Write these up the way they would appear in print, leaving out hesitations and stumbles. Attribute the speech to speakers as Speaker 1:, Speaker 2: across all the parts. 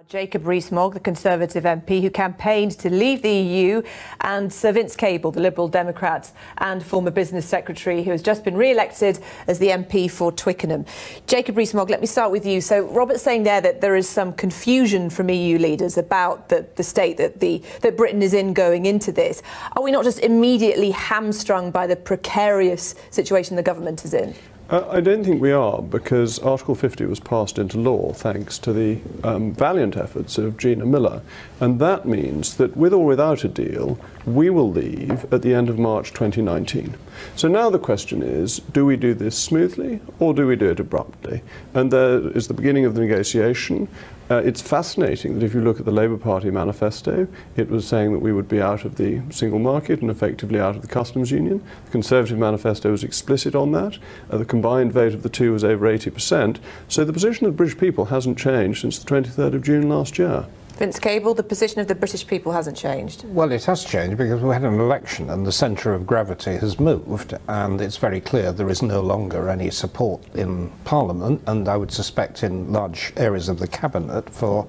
Speaker 1: Jacob Rees-Mogg, the Conservative MP who campaigned to leave the EU, and Sir Vince Cable, the Liberal Democrat and former Business Secretary, who has just been re-elected as the MP for Twickenham. Jacob Rees-Mogg, let me start with you. So Robert's saying there that there is some confusion from EU leaders about the state that Britain is in going into this. Are we not just immediately hamstrung by the precarious situation the government is in?
Speaker 2: I don't think we are, because Article 50 was passed into law thanks to the valiant efforts of Gina Miller. And that means that with or without a deal, we will leave at the end of March 2019. So now the question is, do we do this smoothly or do we do it abruptly? And there is the beginning of the negotiation. It's fascinating that if you look at the Labour Party manifesto, it was saying that we would be out of the single market and effectively out of the customs union. The Conservative manifesto was explicit on that. The combined vote of the two was over 80%. So the position of the British people hasn't changed since the 23rd of June last year.
Speaker 1: Vince Cable, the position of the British people hasn't changed.
Speaker 3: Well, it has changed because we had an election and the centre of gravity has moved, and it's very clear there is no longer any support in Parliament, and I would suspect in large areas of the Cabinet, for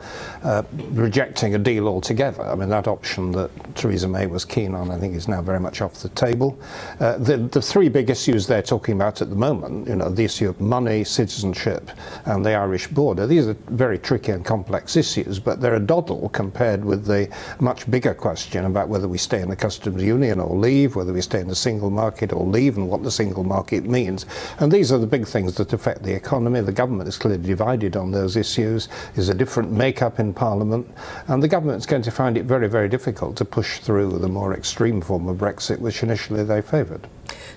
Speaker 3: rejecting a deal altogether. I mean, that option that Theresa May was keen on, I think, is now very much off the table. The three big issues they're talking about at the moment, you know, the issue of money, citizenship and the Irish border, these are very tricky and complex issues, but they're a compared with the much bigger question about whether we stay in the customs union or leave, whether we stay in the single market or leave, and what the single market means. And these are the big things that affect the economy. The government is clearly divided on those issues. There's a different makeup in Parliament, and the government's going to find it very, very difficult to push through the more extreme form of Brexit, which initially they favoured.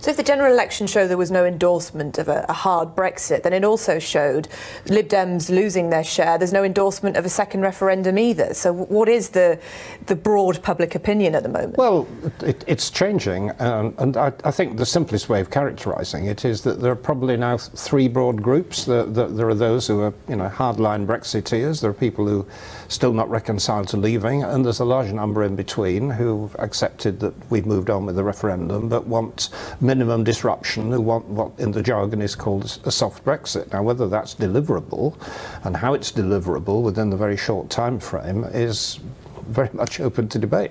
Speaker 1: So if the general election showed there was no endorsement of a hard Brexit, then it also showed Lib Dems losing their share. There's no endorsement of a second referendum either. So what is the broad public opinion at the moment? Well,
Speaker 3: it's changing, and I think the simplest way of characterising it is that there are probably now three broad groups. There are those who are, you know, hardline Brexiteers. There are people who still not reconciled to leaving, and there's a large number in between who've accepted that we've moved on with the referendum but want minimum disruption, who want what in the jargon is called a soft Brexit. Now, whether that's deliverable and how it's deliverable within the very short time frame is very much open to debate.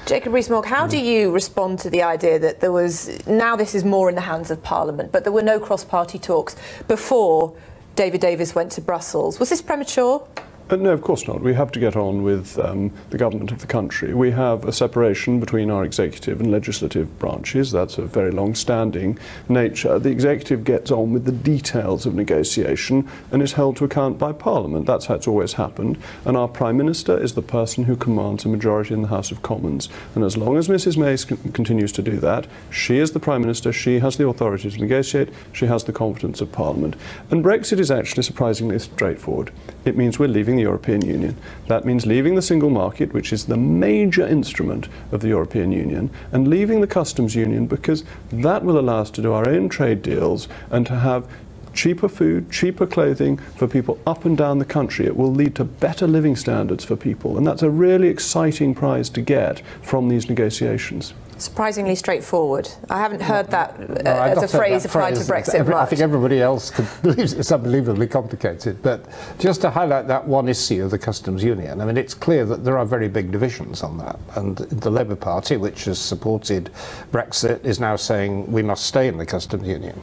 Speaker 1: Jacob Rees-Mogg, how do you respond to the idea that there was, now this is more in the hands of Parliament, but there were no cross-party talks before David Davis went to Brussels? Was this premature?
Speaker 2: No, of course not. We have to get on with the government of the country. We have a separation between our executive and legislative branches. That's a very long-standing nature. The executive gets on with the details of negotiation and is held to account by Parliament. That's how it's always happened. And our Prime Minister is the person who commands a majority in the House of Commons. And as long as Mrs May continues to do that, she is the Prime Minister, she has the authority to negotiate, she has the confidence of Parliament. And Brexit is actually surprisingly straightforward. It means we're leaving the European Union. That means leaving the single market, which is the major instrument of the European Union, and leaving the customs union, because that will allow us to do our own trade deals and to have cheaper food, cheaper clothing for people up and down the country. It will lead to better living standards for people, and that's a really exciting prize to get from these negotiations.
Speaker 1: Surprisingly straightforward. I haven't heard that as a phrase applied to Brexit much.
Speaker 3: I think everybody else could believe it's unbelievably complicated. But just to highlight that one issue of the customs union, I mean, it's clear that there are very big divisions on that. And the Labour Party, which has supported Brexit, is now saying we must stay in the customs union.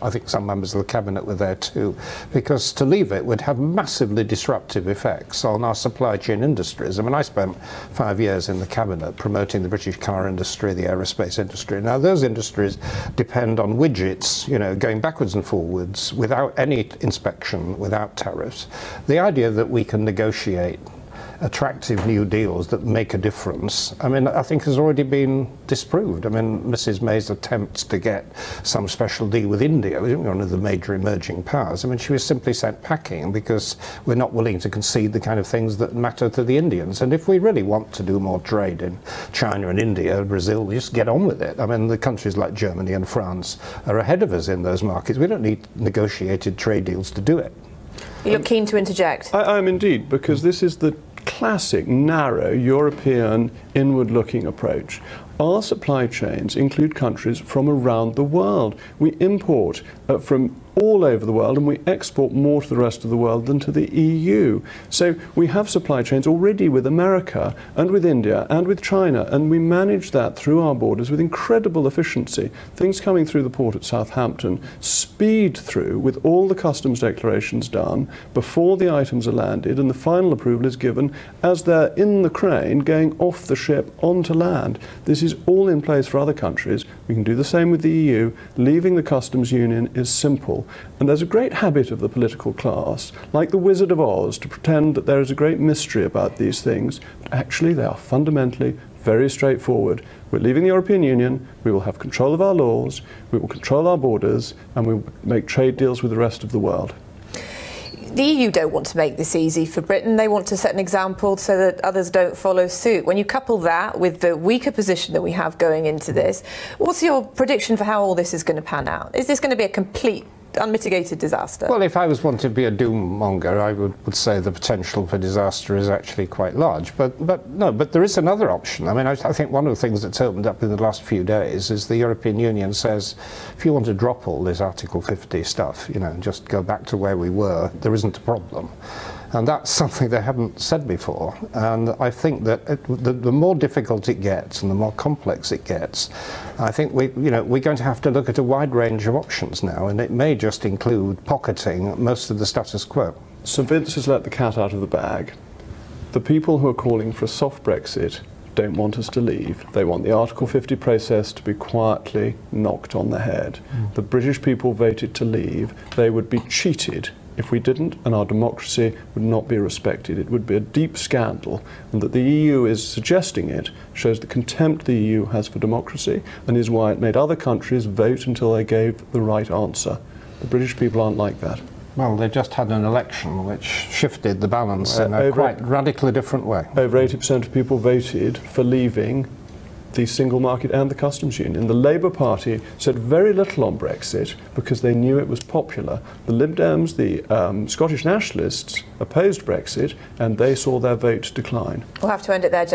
Speaker 3: I think some members of the Cabinet were there too, because to leave it would have massively disruptive effects on our supply chain industries. I mean, I spent 5 years in the Cabinet promoting the British car industry, the aerospace industry. Now, those industries depend on widgets, you know, going backwards and forwards without any inspection, without tariffs. The idea that we can negotiate attractive new deals that make a difference, I mean, I think has already been disproved. I mean, Mrs May's attempts to get some special deal with India, one of the major emerging powers, I mean, she was simply sent packing because we're not willing to concede the kind of things that matter to the Indians. And if we really want to do more trade in China and India, Brazil, we just get on with it. I mean, the countries like Germany and France are ahead of us in those markets. We don't need negotiated trade deals to do it.
Speaker 1: You look keen to interject.
Speaker 2: I am indeed, because this is the classic, narrow, European, inward-looking approach. Our supply chains include countries from around the world. We import from all over the world, and we export more to the rest of the world than to the EU. So we have supply chains already with America and with India and with China, and we manage that through our borders with incredible efficiency. Things coming through the port at Southampton speed through with all the customs declarations done before the items are landed, and the final approval is given as they're in the crane going off the ship onto land. This is all in place for other countries. We can do the same with the EU. Leaving the customs union is simple. And there's a great habit of the political class, like the Wizard of Oz, to pretend that there is a great mystery about these things. But actually, they are fundamentally very straightforward. We're leaving the European Union, we will have control of our laws, we will control our borders, and we will make trade deals with the rest of the world.
Speaker 1: The EU don't want to make this easy for Britain. They want to set an example so that others don't follow suit. When you couple that with the weaker position that we have going into this, what's your prediction for how all this is going to pan out? Is this going to be a complete unmitigated disaster?
Speaker 3: Well, if I was wanting to be a doom monger, I would say the potential for disaster is actually quite large. But there is another option. I mean, I think one of the things that's opened up in the last few days is the European Union says, if you want to drop all this Article 50 stuff, you know, and just go back to where we were, there isn't a problem. And that's something they haven't said before. And I think that the more difficult it gets and the more complex it gets, I think we're going to have to look at a wide range of options now, and it may just include pocketing most of the status quo.
Speaker 2: St Vince has let the cat out of the bag. The people who are calling for a soft Brexit don't want us to leave. They want the Article 50 process to be quietly knocked on the head. The British people voted to leave. They would be cheated if we didn't, and our democracy would not be respected. It would be a deep scandal, and that the EU is suggesting it shows the contempt the EU has for democracy, and is why it made other countries vote until they gave the right answer. The British people aren't like that.
Speaker 3: Well, they just had an election which shifted the balance in a quite radically different way.
Speaker 2: Over 80% of people voted for leaving the single market and the customs union. The Labour Party said very little on Brexit because they knew it was popular. The Lib Dems, the Scottish nationalists, opposed Brexit, and they saw their vote decline.
Speaker 1: We'll have to end it there,